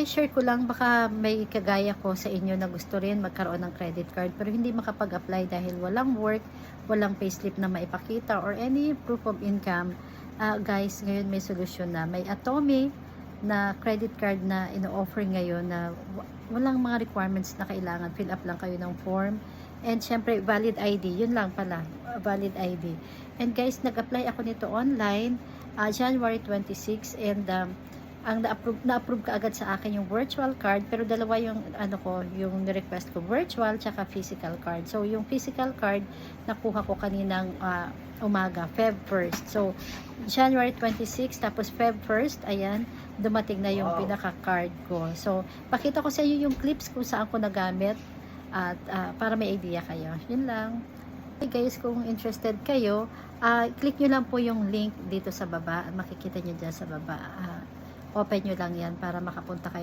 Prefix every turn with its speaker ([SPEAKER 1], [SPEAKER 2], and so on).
[SPEAKER 1] share ko lang, baka may kagaya ko sa inyo na gusto rin magkaroon ng credit card pero hindi makapag-apply dahil walang work, walang payslip na maipakita or any proof of income. Guys, ngayon may solusyon na. May Atome na credit card na ino-offer ngayon na walang mga requirements na kailangan. Fill up lang kayo ng form. And syempre, valid ID. Yun lang pala. Valid ID. And guys, nag-apply ako nito online January 26 and ang na-approve kaagad sa akin yung virtual card, pero dalawa yung yung request ko, virtual tsaka physical card. So yung physical card nakuha ko kaninang umaga, Feb 1st. So January 26 tapos Feb 1st, ayan, dumating na yung pinaka-card ko. So pakita ko sa inyo yung clips kung saan ko nagamit at para may idea kayo. Yun lang. Okay guys, kung interested kayo, click nyo lang po yung link dito sa baba. Makikita nyo dyan sa baba. Open nyo lang yan para makapunta kayo